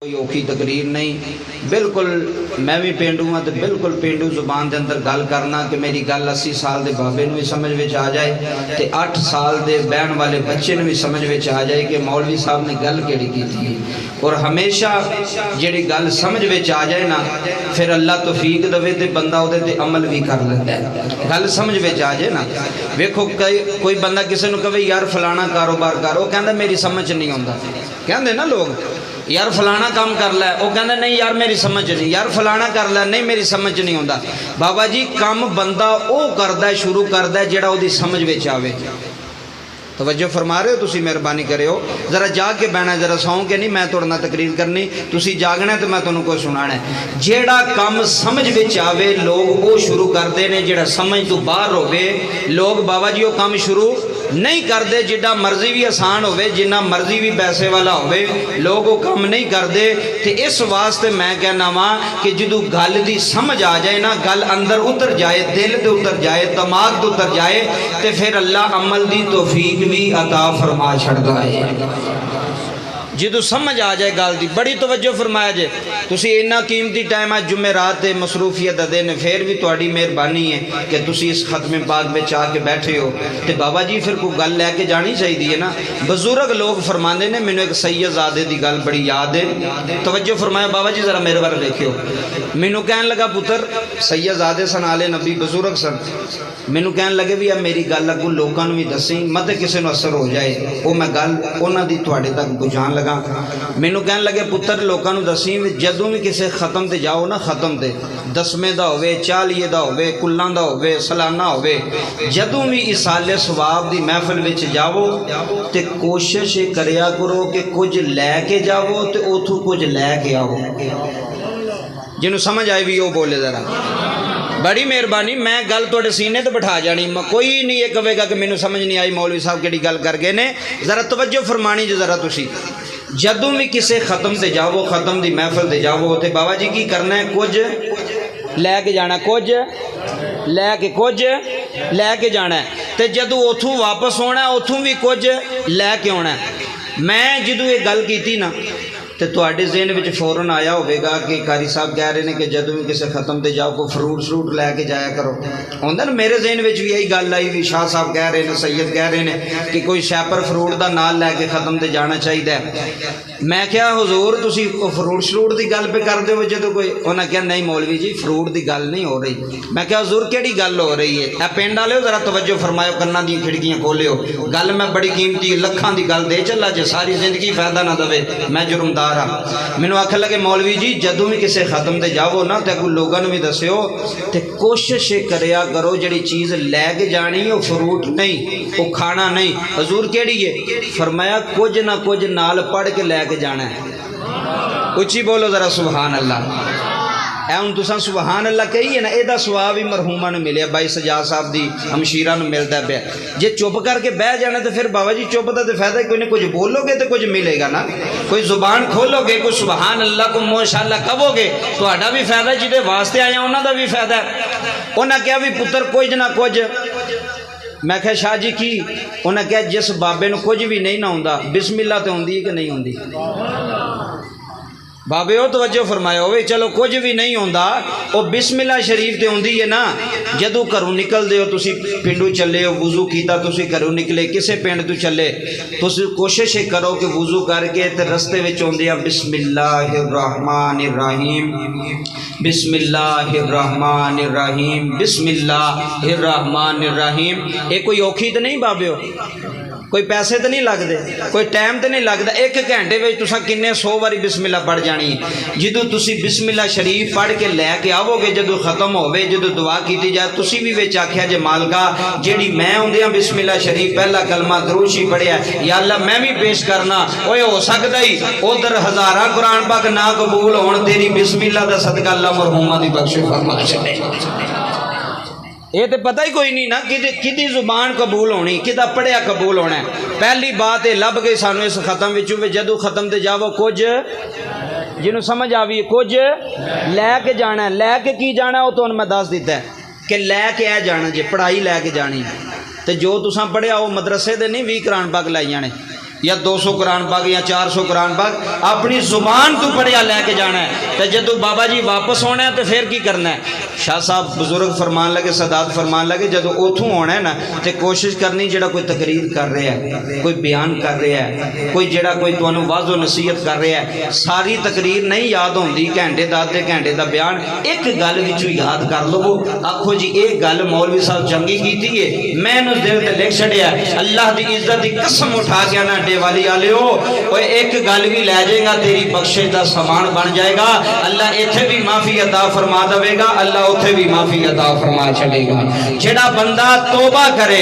कोई औखी तकरीर नहीं, बिल्कुल मैं भी पेंडू हाँ तो बिल्कुल पेंडू जुबान के अंदर गल करना कि मेरी गल 80 साल के बाबे भी समझ में आ जाए तो 8 साल के बहन वाले बच्चे भी समझ में आ जाए कि मौलवी साहब ने गल केड़ी की थी। और हमेशा जी गल समझ में आ जाए ना फिर अल्लाह तौफीक दवे तो बंदा वो अमल भी कर लेता है। गल समझ में आ जाए ना, वेखो कोई बंदा किसी को कहे यार फलाना कारोबार कर, वो कहता मेरी समझ नहीं आता। कहते ना लोग यार फलाना काम कर लै, वो कहते नहीं यार मेरी समझ नहीं, यार फलाना कर लै नहीं मेरी समझ नहीं आता। बाबा जी काम बंदा वो करता शुरू करता जिहड़ा उहदी समझ में आवे। तवज्जो फरमा रहे हो तुसी, मेहरबानी करो जरा जाग के बहना, जरा सौ के नहीं मैं तुहाडे नाल तकरीर करनी, तुसी जागना तो मैं तुहानूं कुछ सुनाना है। जिहड़ा काम समझ में आवे लोग वो शुरू करते हैं, जिहड़ा समझ तो बाहर होवे लोग बाबा जी वो काम शुरू नहीं करते। जिड्डा मर्जी भी आसान होवे, जिन्ना मर्जी भी पैसे वाला होवे, लोग वो काम नहीं करते। तो इस वास्ते मैं कहना वा कि जदों गल की समझ आ जाए ना, गल अंदर उतर जाए, दिल ते उतर जाए, दिमाग ते उतर जाए, तो फिर अल्लाह अमल की तौफीक भी अता फरमा छड़दा है। जो समझ आ जाए गल की, बड़ी तवज्जो फरमाया जे तुसी इन्ना कीमती टाइम आज जुमेरात ते मसरूफियत दा दिन, फिर भी तुहाडी मेहरबानी है कि तुसी इस खत्मे पाक में आके बैठे हो। तो बाबा जी फिर कोई गल लैके जानी चाहिए ना। बुजुर्ग लोग फरमाते ने, मैनू एक सैयदजादे की गल बड़ी याद है, तवज्जो फरमाया बाबा जी जरा मेरे बारे देखियो। मैनू कहन लगा पुत्र, सैयदजादे सन आले नबी बुजुर्ग सन, मैनू कहन लगे भी अब मेरी गल अगों लोगों भी दसी मत किसी को असर हो जाए, वो मैं गल उन्हों की तुहाडे तक पहुँचान लगा। मैनू कहन लगे पुत्र लोगों दसी जदों भी किसी खत्म ते जाओ ना, खत्म ते 10वें का होवे, 40 का होवे, कुल्लां दा होवे, सालाना होवे, जदों भी इसाले सवाब की महफिल विच जाओ तो कोशिश करिया करो कि कुछ लैके जाओ तो उथों कुछ लैके आओ। जिन्हों समझ आए भी वो बोले जरा, बड़ी मेहरबानी। मैं गल तुहाडे सीने तो बिठा जानी, कोई नहीं ये कहेगा कि मैनू समझ नहीं आई मौलवी साहब किहड़ी गल कर गए ने। जरा तवज्जो फरमानी जो जरा तुसी, जदों भी किसी खत्म से जाओ, खत्म की महफिल से जाओ तो बाबा जी की करना है, कुछ लैके जाना, कुछ लैके जाना है। तो जदों उथों वापस आना उथों भी कुछ लैके आना। मैं जदों ये गल की ना तो तुहाडे ज़हन में फौरन आया होगा कि कारी साहब कह रहे हैं कि जदों भी किसी खत्म से जाओ कोई फ्रूट श्रूट लैके जाया करो। आंदा ना मेरे ज़हन में भी यही गल आई भी शाह साहब कह रहे हैं, सैयद कह रहे हैं कि कोई शैपर फ्रूट का नाल लैके खत्म से जाना चाहिए। मैं क्या हुजूर तुसी फ्रूट श्रूट की गल पे करते हो जो कोई, उन्हें कहा नहीं मौलवी जी फ्रूट की गल नहीं हो रही। मैं क्या हुजूर किहड़ी गल हो रही है, ए पिंड वाले हो जरा तवज्जो फरमायो, कन्ना दी खिड़कियां खोलियो, गल मैं बड़ी कीमती लखां की गल दे चला, जे सारी जिंदगी फायदा ना दवे मैं जुर्मदार। मैनू आखन लगे मौलवी जी जदों भी किसी खत्म से जाओ ना तो लोगों भी दस्यो तो कोशिश करया करो जी चीज़ लैके जानी वो फ्रूट नहीं, वो खाना नहीं। हजूर केड़ी है, फरमाया कुछ ना कुछ नाल पढ़ के लैके जाना है। उच्ची बोलो जरा सुबहान अल्लाह। हूँ तुसा सुबहान अल्लाह कही है ना, यदा सुआब ही मरहूमा मिले, बाई सजाद साहब की हमशीरा मिलता पाया। जे चुप करके बह जाना तो फिर बाबा जी चुप का तो फायदा कोई नहीं, कुछ बोलोगे तो कुछ मिलेगा ना, कोई जुबान खोलोगे, कोई सुबहान अल्लाह को माशाअल्लाह कहोगे, तो भी फायदा, जिहदे वास्ते आया उन्हों भी फायदा है। उन्हें कहा भी पुत्र कुछ ना कुछ, मैं क्या शाह जी की, उन्हें कहा जिस बाबे को कुछ भी नहीं ना आता बिस्मिल्लाह तो आती है कि नहीं आती। बाबे वो तवज्जो फरमाया होवे, चलो कुछ भी नहीं होंदा वो बिस्मिल्लाह शरीफ तो आती है ना। जदों घरों निकलते हो तुसी पिंडू चले हो, वुजू किया तुसी घरों निकले, किसी पिंड तो चले, तुसी कोशिश करो कि वुजू करके तो रस्ते में आउंदिया बिस्मिल्लाहिर्रहमानिर्रहीम, बिस्मिल्लाहिर्रहमानिर्रहीम, बिस्मिल्लाहिर्रहमानिर्रहीम। ये कोई औखी तो नहीं बाबे, कोई पैसे तो नहीं लगते, कोई टाइम तो नहीं लगता, 1 घंटे में तुसा किन्ने 100 बारी बिस्मिल्लाह पढ़ जानी है। जदों तुसी बिस्मिल्लाह शरीफ पढ़ के लैके आओगे, जदों खत्म होवे, जदों दुआ की जाए, तुसी भी विच आख्या जे मालका जेड़ी मैं आउंदिया बिस्मिल्लाह शरीफ पहला कलमा दरूशी पढ़िया, या अल्लाह मैं भी पेश करना, ओए हो सकता ही उधर हज़ारां कुरान पाक ना कबूल होण, तेरी बिस्मिल्लाह दा सदका अल्लाह मरहूमा दी बख्शिश फरमा छड़े। ये तो पता ही कोई नहीं ना कि जुबान कबूल होनी, कि पढ़िया कबूल होना है। पहली बात ये लभ गई सानू इस खत्म विचों, जदों खत्म ते जावो कुछ जिन्हों समझ आवी कुछ लैके जाना। लैके की जाना वो तो मैं दस दिता है कि लैके आ जाना, जे पढ़ाई लैके जानी तो जो तुसां पढ़िया वो मदरसे दे नहीं 20 कुरान पाक लाई जाने, या 200 कुरान पाक या 400 कुरान पाक अपनी जुबान तो पढ़िया लैके जाना है। तो जो बाबा जी वापस आना है तो फिर की करना है। शाह साहब बुजुर्ग फरमान लगे, सदात फरमान लगे, जो उतों आना है ना तो कोशिश करनी जो कोई तकरीर कर रहा है, कोई बयान कर रहा है, कोई जड़ा कोई तुहानू वाज़ो नसीहत कर रहा है, सारी तकरीर नहीं याद होंदी, घंटे का अद्धे घंटे का बयान एक गल विचों याद कर लवो। आखो जी ये गल मौलवी साहब चंगी की है, मैं उस दिल से लिख छड़िया, अल्लाह की इज्जत की कसम उठा के ना वाली आलियो एक गल भी लै जाएगा तेरी बख्शिश का समान बन जाएगा। अल्लाह इत्थे भी माफी अता फरमा देगा, अल्लाह उथे भी माफी अता फरमा चलेगा। जेड़ा बंदा तौबा करे,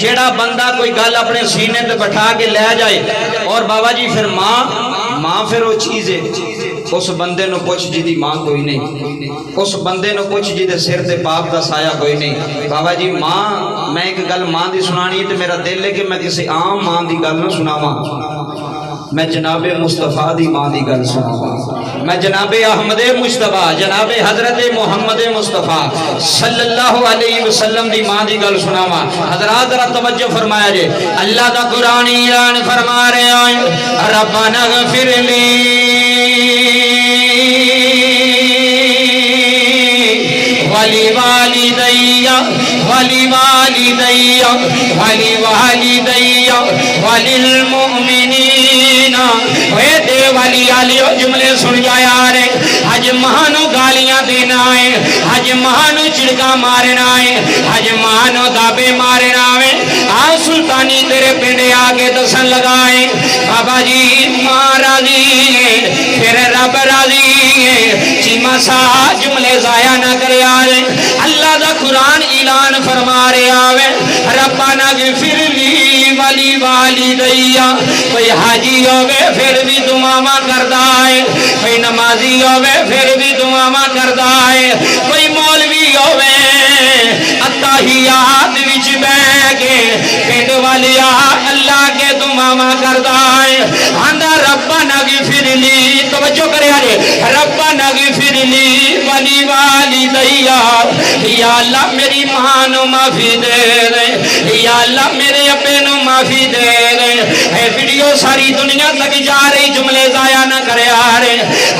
जेड़ा बंदा कोई गल अपने सीने ते बैठा के लै जाए और बाबा जी फिर मां फिर वो चीज है उस बंदे नु पुछ जिदी मां कोई नहीं, उस बंदे नु पुछ जिदे सिर ते बाप का साया कोई नहीं। बाबा जी मां, मैं एक गल मां दी सुनानी है तो मेरा दिल है कि मैं किसी आम मां दी गल ना सुनावा, मैं जनाबे मुस्तफा दी मां दी गल सुनावा, मैं जनाबे अहमदे मुस्तफा जनाबे हजरत मोहम्मद मुस्तफा सल्लल्लाहु अलैहि वसल्लम दी मां दी गल सुनावा। हजरात जरा तवज्जो फरमाया जे, अल्लाह दा कुरान ऐलान फरमा रहा है, रब्बना गफिरली वली वालिदैया वली वालिदैया वली वालिदैया वलिल मुमिनीना। वे दे वाली आलियो जुमले सुन जा यार, आज महानो गालियां देना है, आज महानो चिड़का मारना है, आज महानो दाबे मारना है। आ सुल्तानी तेरे पिंड आके दसन लगाए, बाबा जी मां राजी है फिर रब राजी है। चीमा सा जुमले जाया ना करे यार, अल्लाह दा कुरान ऐलान फरमा रहा है, रब्बाना गिफिरली वली वालिदैया। कोई हाजी होवे फिर भी दुआवां करदा है, कोई नमाजी होवे फिर भी दुआवां करदा है, कोई मौलवी होवे अत्ताहियात विच बैठ के पिंड वालिया अल्लाह के दुआवां करदा है। आंदा रब्बाना गिफिरली, तवज्जो करे यार, रब्बाना गिफिरली वली वालिदैया। या अल्लाह मेरी मां नु माफी दे दे, या अल्लाह मेरे अब्बे नु माफी दे दे। ए वीडियो सारी दुनिया तक जा रही, जुमले जाया ना करे यार।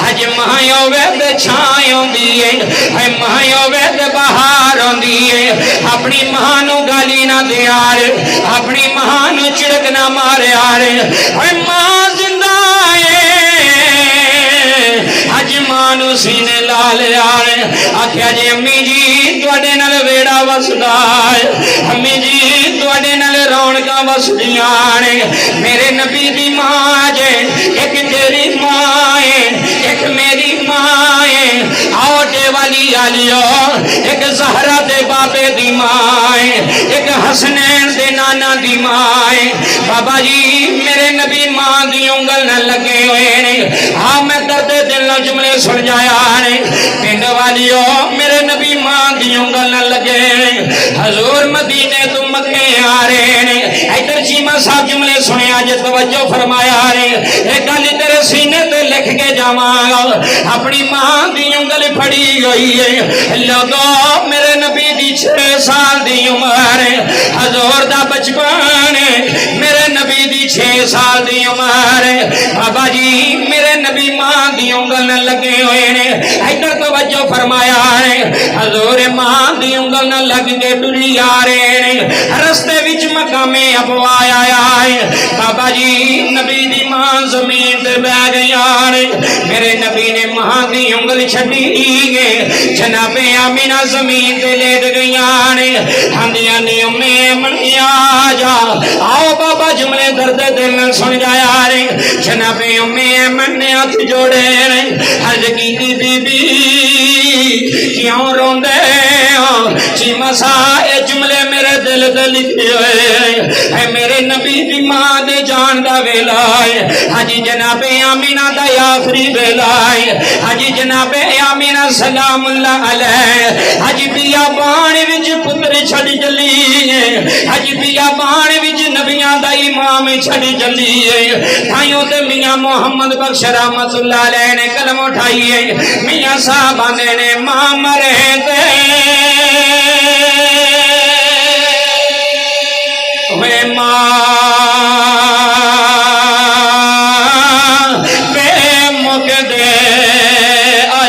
आज मां होवे ते छां होंदी है, ए मां होवे ते बाहर होंदी है। अपनी मां नु गाली ना दे यार, अपनी मां नु चिड़क ना मारे यार। ए मां जिंदा है, आज मां नु सीने ला लिया, आख्या जी अम्मी जी तुहाडे नाल वेड़ा वसदा है, अम्मी जी तुहाडे नाल रौनकां वसदियां ने। मेरे नबी दी मां जे, एक तेरी मां है, एक मेरी मां है। आओ डे वाली आलियो, एक ज़हरा दे बाबे दी मां है, एक हसनैन दे नाना दी मां है। बाबा जी मेरे नबी मां दी उंगल न लगे हुए ने। हाँ मैं दर्द दिल न जुमले सुन जाया ने, पिंड वालियो मेरे नबी मां दी उंगल न लगे। हजूर मदीने तो मक्के आ रहे ने, इधर चीमा साहब जुमले सुने आज तवज्जो फरमाया रे। एक गल तेरे सीने ते लिख के जावांगा, अपनी मां दी उंगल फड़ी गई है। लोगो मेरे नबी दी 6 साल दी उम्र, हजूर दा बचपन, मेरे नबी दी 6 साल दी उम्र। बाबा जी मेरे नबी मां दी उंगल न लगे हुए ने, इधर तवज्जो फरमाया है। हजूर मां दी उंगल न लग के टुरी आ रहे ने, रस्ते विच मकामे अबवा आया है। बाबा जी नबी दी मां जमीन ते बैठ गई ने, मेरे नबी ने मां दी उंगल छड़ी है। जनाबे आमिना जमीन ते लेट गई ने, आंदियां ने उम्मे मनिया जा। आओ बाबा जुमले दर्द दिल न सुन जाया रे। जनाबे उम्मे मन्ने हाथ जोड़े ने, हज की बीबी क्यों रोंदे हो? चीमा सा ये जुमले मेरे दिल ते लिखे हुए, मेरे नबी दी मां दे जान दा वेला है। हाजी जनाबे आमीना दा आखिरी वेला है। हाजी जनाबे आमीना सलामुल्लाह अलैह हाजी बियाबान विच पुत्र छड़ी चली है। हाजी बियाबान विच नबियां दा इमाम छड़ी चली है। ताइयों ते मियां मोहम्मद बख्श रहमतुल्लाह अलैह ने कलम उठाई है। मियां साहब आंदे ने मां मरे ते वे मां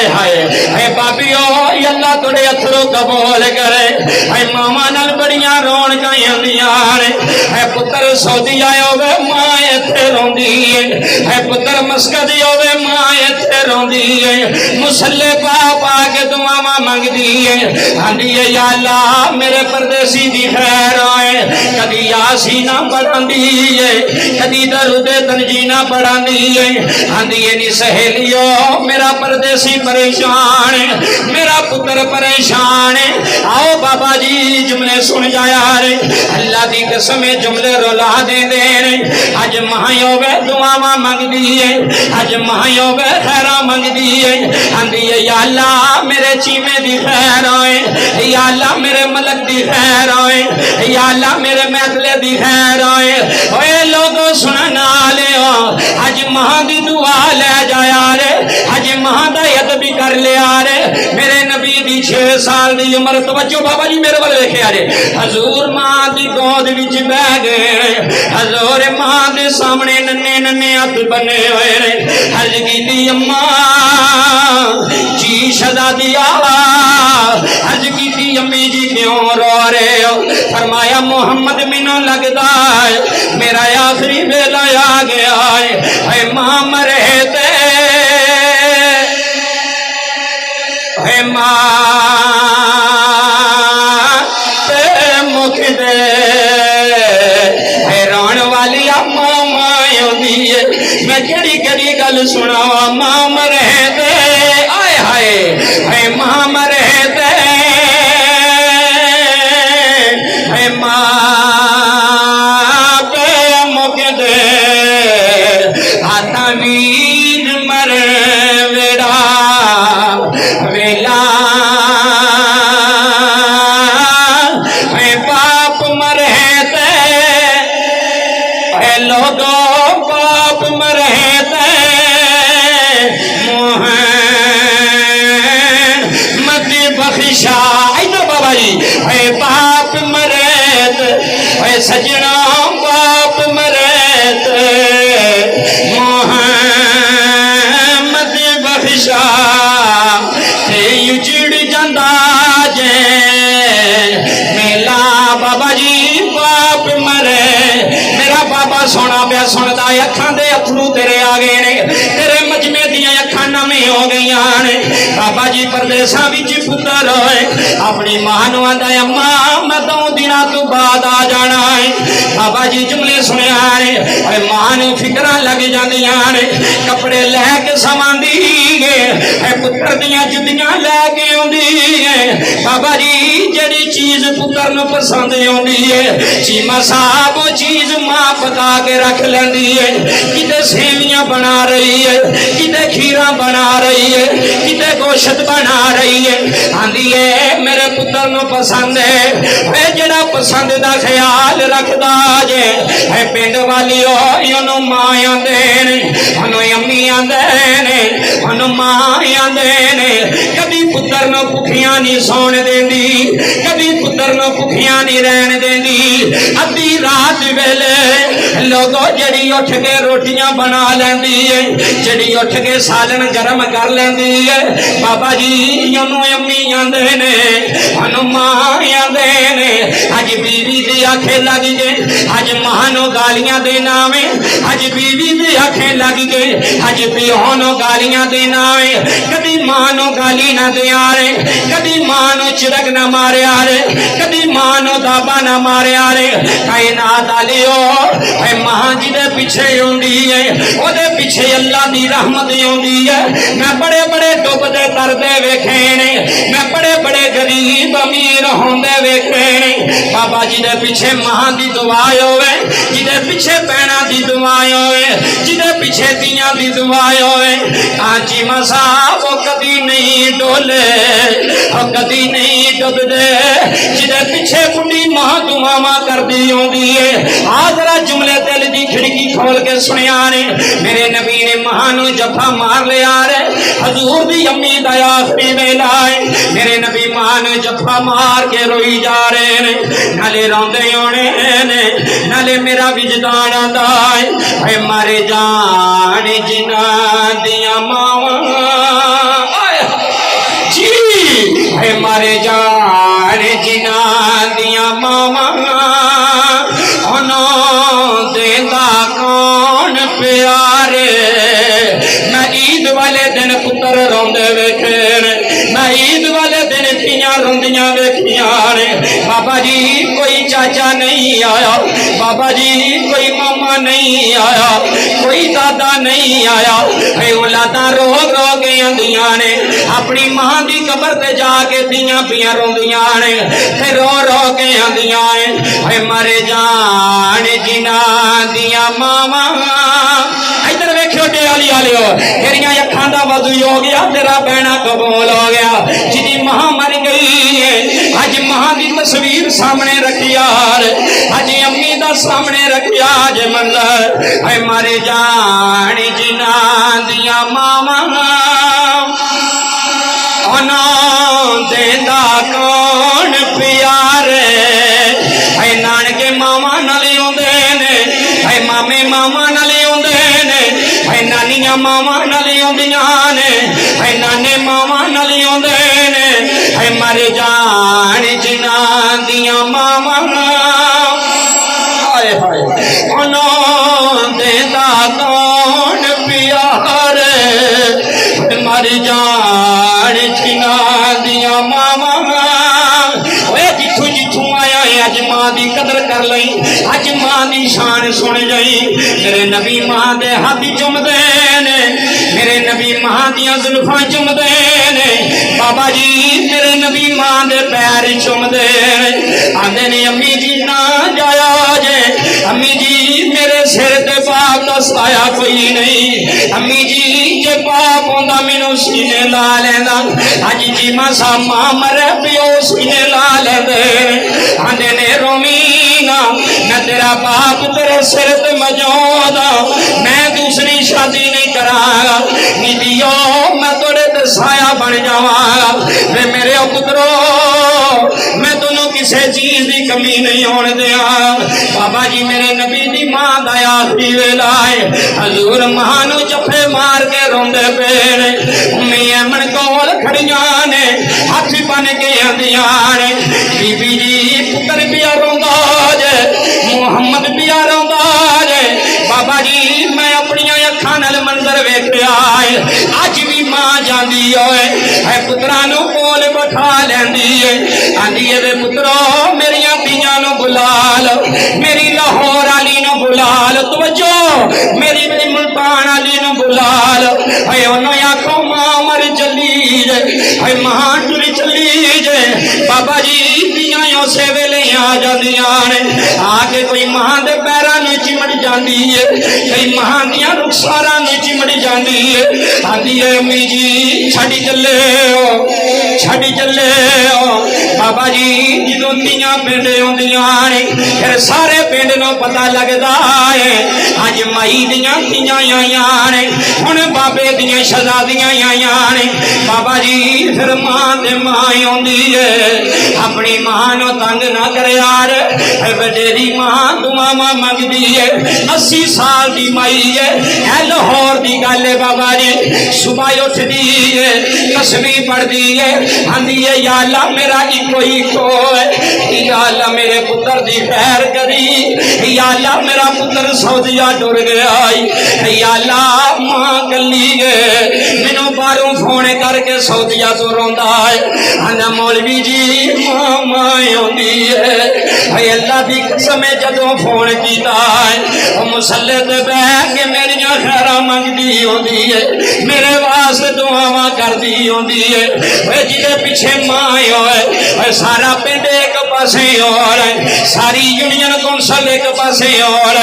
हाय हाय बाबियो अल्लाह थोड़े अथरू कबूल करे। हाय मामा नाल बड़ियां रौनकां आंदियां ने। हाय पुत्र सऊदी आया होवे मां इत्थे रोंदी है। हाय पुत्र मस्कत होवे मां इत्थे रोंदी है। मुसल्ले पा पा के दुआवां मंगदी है। आंदी है या अल्लाह मेरे परदेसी दी खैर आए। कदी यासीना पढ़ांदी है, कदी दरूदे तंजीना पढ़ांदी है। आंदी है नी सहेलियो मेरा परदेसी परेशान है, मेरा पुत्र परेशान है। आओ बाबा जी जुमले सुन जाया रे। अल्लाह दी कसम जुमले रुला दे देने। अज महायो वे दुआवां मंगदी है, अज महायो वे खैरा मंगदी है। आंदी है या अल्लाह मेरे चीमे दी खैर आए, या अल्लाह मेरे मलक दी खैर आए, या अल्लाह मेरे महफले दी खैर आए। ओए लोगों सुना ना ले अज महा दी दुआ ले जाया रे। अज महा दा यद भी कर लिया रे। मेरे नबी दी 6 साल दी उम्र। तवज्जो बाबा जी मेरे वाले देखे रे। हजूर मां दी गोद विच बह गए। हजूर मां दे सामने नन्हे नन्हे हथ बने हुए ने। हज की अम्मा जी शहजादिया, हज की अम्मी जी क्यों रो रहे हो? फरमाया मोहम्मद मैनू लगदा है मेरा आखिरी वेला आ गया है। मां मरे ते मां मुख दे रोण वाली मां मां आंदी है। मैं केड़ी केड़ी गल सुनावा। मां मरे ते आए हाय मां मरे ते मां पे मुख दे आता वीर मरे वेड़ा वेला बाप मरे ते लोगो बाप मरे ते मोहम्मद बख्शा। इधर बाबा जी बाप मरे ते सजना बाप मरे ते मोहम्मद बख्शा। उजड़ जांदा जे मेला बाबा जी बाप मरे। मेरा बाबा सोना पिया सुनदा अखां दे अथरू तेरे आ गए ने। तेरे मजमे दियां अखां नवी हो गई ने। बाबा जी परदेसा विच पुत्र होए अपनी मां नूं आंदा अम्मा मैं 2 दिनां तो बाद आ जाना है। बाबा जी जुमले सुनिया ने। मां नूं फिकरां लग जांदियां ने। कपड़े लैके सवांदी है, पुत्र दियां जुत्तियां लैके आउंदी है। बाबा जी जेड़ी चीज पुत्र नूं पसंद आउंदी है चीमा साहब वो चीज मां पका के रख लेंदी है। किते सेवियां बना रही है, किते खीरा बना रही है, किते गोश्त बना रही है। आंदी है मेरे पुत्र नूं पसंद है। जेड़ा पसंद दा ख्याल रखदा जे पिंड वाली ओनू मां आंदे ने, ओनू अम्मी आंदे ने, ओनू मां आंदे ने। कभी पुत्र नूं भुखियां नहीं सौण देंदी, कभी पुत्र नूं भुखियां नहीं रहन देंदी। अद्धी रात वेले लोगों जड़ी उठ के रोटियां बना लेंदी है, जड़ी उठ के सालन गर्म कर लेंदी है। बाबा जी ओनू अम्मी आंदे ने, ओनू मां आंदे ने। अज बीवी दी आखे लग गए, अज मां नूं गालियां देना वे। अज बीवी दी आखे लग गए, अज प्यो नूं गालियां देना वे। कभी मां नूं गाली ना दिया रे, कभी मां नूं चिरक ना मारिया रे, कभी मां नूं दाबा ना मारिया रे। कायनात आलियो मां जी दे पीछे आउंदी है, ओदे पीछे अल्लाह दी रहमत आउंदी है। मैं बड़े बड़े डुबदे तरदे वेखे ने, मैं बड़े बड़े गरीब अमीर होंदे वेखे ने। बाबा जी दे पीछे मां दी दुआ होवे, जिदे पीछे भैणां दी दुआ होवे, जिदे पीछे दियां दी दुआ होवे। आजी मसा वो कदी नहीं डोले, वो कदी नहीं डुबदे। जिदे पीछे बुढ़ी मां दुआवां करदी आउंदी है। आ जरा जुमले दिल दी खिड़की खोल के सुनिया ने। मेरे नबी ने मां नूं जफा मार लिया रे। हजूर दी अम्मी दा आखिरी वेला है। मेरे नबी मां नूं जफा मार के रोई जा रहे ने। नाले रोंदे होने ने, नाले मेरा विजदान आंदा है मारे जान जिन्हां दियां मावां मारे जान जिना दिया मावा देता कौन प्यारे। मैं ईद वाले दिन पुत्र रोंदे वेखे, मैं ईद वाले दिन धीआं रोंदियां वेखियां ने। बाबा जी कोई चाचा नहीं आया, बाबा जी कोई मामा नहीं आया, कोई दादा नहीं आया। है औलादा रो रो के आंदियां ने, अपनी मां दी कबर ते जाके धीआं पियां रोंदियां ने, ते रो रो के आंदियां ने है मारे जान जिना दिया मावा। इधर वेखियो डेली वालियो, तेरिया अखां दा वजू हो गया, तेरा बहना कबूल हो गया। जिदी मां मर गई है, अज मां की तस्वीर सामने रखिया, अज अम्मी दा सामने रखिया जे मंजर है मारे जान जिना दिया मावा। देता कौन प्यारे। है नानके मावा नाल आउंदे ने, है मामे मामा नाल आउंदे ने, है नानियां मावा नाल आउंदियां ने, है नाने मावा नाल आउंदे ने। है मारे जान जिना दिया मावा। हाय हाय देता कौन प्यारे। मारी जान जिना दिया मावा। जिथू जिथू आया है अज मां की कदर कर लई, अज मां की शान सुन जाई। मेरे नबी मां दे हाथ चुमदे ने, मेरे नबी मां दियां जुल्फां चुमदे ने। बाबा जी मेरे नबी मां दे पैर चुमदे ने, आंदे ने अम्मी जी ना जाया जे, अम्मी जी मेरे सिर ते पाप दा साया कोई नहीं। अम्मी जी जे पाप होंदा मैनू सीने ला लैंदा, अज जी मासा मां मरे पियो सीने ला लेंदे। आंदे ने रोमी ना, मैं तेरा बाप तेरे सिर ते मौजूद, मैं दूसरी शादी नहीं करांगा। नीतियो मैं तोड़े ते साया बन जावांगा। वे मेरे पुत्रो मैं दोनों किसी चीज की कमी नहीं होने दिया। बाबा जी मेरे नबी दी मां दा आखिरी वेला है, हजूर मां नू जफे मार के रोंदे पे ने। उम्मी अमन कोल खड़ियां ने, हाथ बन के आंदियां ने, बीबी जी पुत्र पिया रोंदा जे, मुहम्मद पिया रोंदा जे। बाबा जी मैं अपनी अखां नाल मंजर वेखिया है, अज भी मां जांदी होए है पुत्रा नू कोल बैठा लैंदी है। आंदी है वे पुत्रो मेरिया धीआं नू बुला लो, मेरी लाहौर वाली नू बुला लो, तवज्जो मेरी मेरी मुल्तान वाली नू बुला लो। है उन्होंने आखो मां मर चली जे, है मां टुरी चली जे। बाबा जी धीआं उसे वेले आ जांदियां ने, आके कोई मां दे पैरां नू चिमड़ जांदी है, कई मां दियां रुखसारां नू चिमड़ जांदी है। आंदी है अम्मी जी छड्ड चले हो, छड्ड चले हो। बाबा जी जो धीआं पिंड आउंदियां ने, फिर सारे पिंड नू पता लगदा है अज माई दियां धीआं आईयां ने, हुण बाबे दियां शहजादियां आईयां ने। बाबा जी फिर मां ते मां आउंदी है, अपनी मां नू तंग ना करे यार। वडेरी मां दुआवां मंगदी है, 80 साल दी माई है, है लाहौर दी गल है। बाबा जी सुबह उठदी है, तस्बीह पढ़दी है, आंदी है या अल्लाह मेरा इको इको है, या अल्लाह मेरे पुत्र दी खैर करी, या अल्लाह मेरा पुत्र सऊदिया टुर गया, या अल्लाह मां कली है, मैनू बाहरों फोन करके सऊदिया तो रोंदा है। आंदा मौलवी जी मां आउंदी है, अल्लाह की कसम जदों फोन किया है मुसल्ले ते बह के मेरिया खैरा मंगदी होंदी है, मेरे वास्ते दुआवां करदी होंदी है। जिदे पिछे मां होए सारा पिंड एक पासे और सारी यूनियन कौंसल एक पासे और,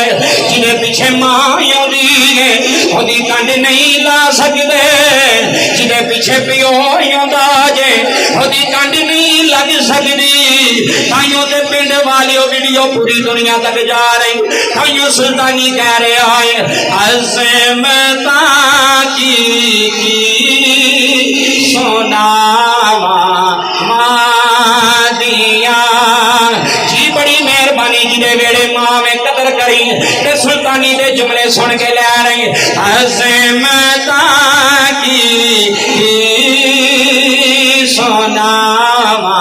जिदे पिछे मां आउंदी है ओदी कंड नहीं ला सकदे, जिदे पिछे पिओ आउंदा जे ओदी कंड नहीं लग सकदी। ताइयों ते पिंड वालियों वीडियो पूरी दुनिया तक जा रही, ताइयों सुल्तानी कह रहा है अज़मता की सोनावा मादिया जी। बड़ी मेहरबानी जिदे वेड़े मां में कदर करी ते सुल्तानी दे जुमले सुन के ले रही। अज़मता की सोनावा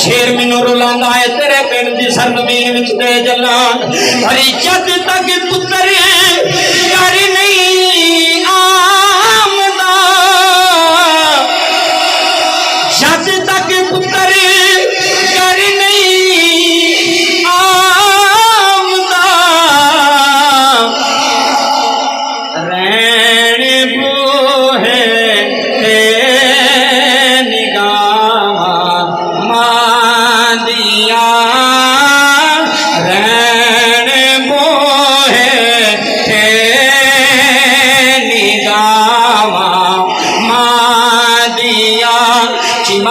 शेर मैनू रुलांदा है तेरे पिंड दी सरजमीन विच दे जला हरी जद तक पुत्र घर नहीं आमदा जद तक पुत्र घर नहीं आमदा रैन बोहे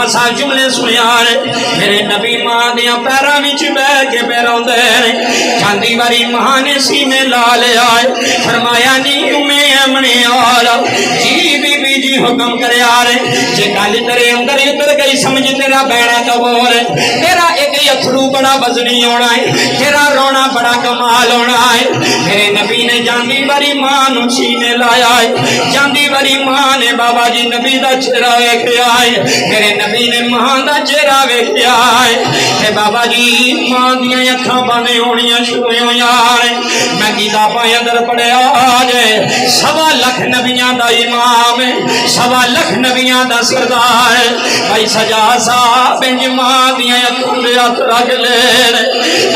साहब जुमले सुनिया मेरे नबी मां दिया पैरों में बह के पैरोंदे चांदी वाली मां ने सीने ला लिया फरमाया नी उमे अमने आला जी बीबी जी हुक्म करे जे गल तेरे अंदर उतर गई समझ तेरा बहना कबूल तेरा एक अथरू बड़ा वजनी होना है तेरा रोना बड़ा कमाल होना है मेरे नबी ने जांदी वाली मां नू सीने लाया है जांदी वाली मां ने बाबा जी नबी दा चेहरा वेखिया है मेरे नबी ने मां दा चेहरा वेखिया है बाबा जी मां दियां अखां बंद होनियां शुरू होइयां मैं किताबां अंदर पढ़िया जे 1.25 लाख नबियां दा इमाम 1.25 लाख नबियां दा सरदार भाई सजा साहब इंज मां दियां अखां दे हथ रख ले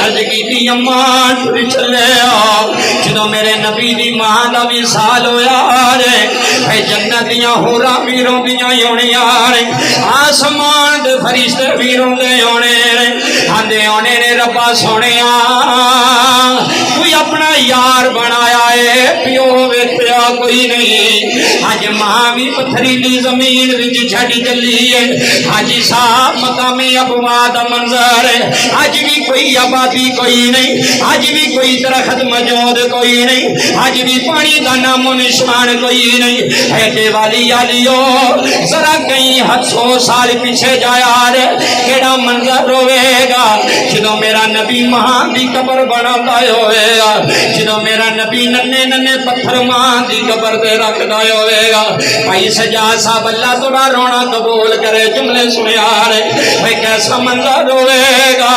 अर्ज कीती अम्मा टुर चले जदों मेरे नबी दी मां दा विसाल होया रे जन्नत दियां होरां भी रोंदियां होनियां आसमान दे फरिश्ते भी रोंदे होने आंदे होने ने रब्बा सोनिया कोई अपना यार बनाया है प्यो वेखिया कोई नहीं अज मां भी पथरीली जमीन विच छड़ी चली है हाजी साहब मकामी अबवा दा मंजर अज भी कोई आबादी कोई नहीं अज भी कोई दरख्त मौजूद कोई नहीं अज भी पानी का नामो निशान कोई नहीं है वाली आलियो जरा कहीं 100 साल पीछे जाया रे केड़ा मंजर होवेगा जदों मेरा नबी मां दी कब्र बनाता होएगा जदों मेरा नबी नन्हे नन्हे पत्थर मां दी कब्र ते रखदा होएगा भाई सजा साहब अल्लाह थोड़ा रोना कबूल करे जुमले सुनिया रे भाई कैसा मंजर होएगा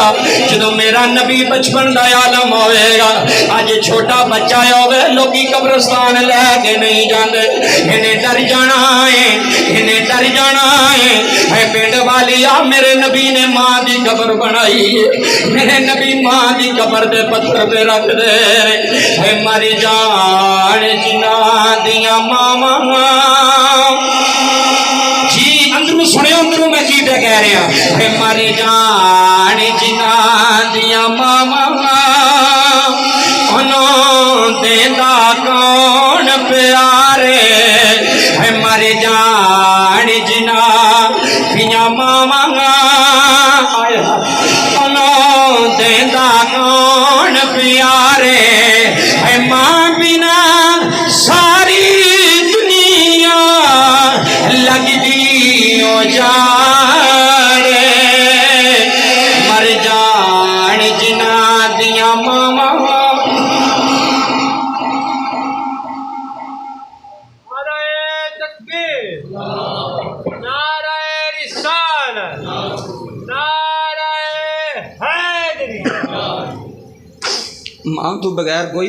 जदों मेरा नबी बचपन दा आलम होएगा आज छोटा बच्चा होवे लोकी कब्रिस्तान लेके नहीं जांदे इन्हें डर जाना है इन्हें डर जाना है पिंड वाली आ मेरे नबी ने मां दी कब्र बनाई मेरे नबी मां दी कब्र दे पत्थर पे रख दे है मारी जान जिना दिया मामा जी अंदरों सुनियो अंदरों मैं की पे कह रहा है मारी जान जिना दिया मामा देंदा कौन प्यारे है मारे जान जिना पिया मामा देंदा कौन प्यारे है मां बिना सारी दुनिया लगदी हो जा मर जान जिना दिया मामा मां तो बगैर कोई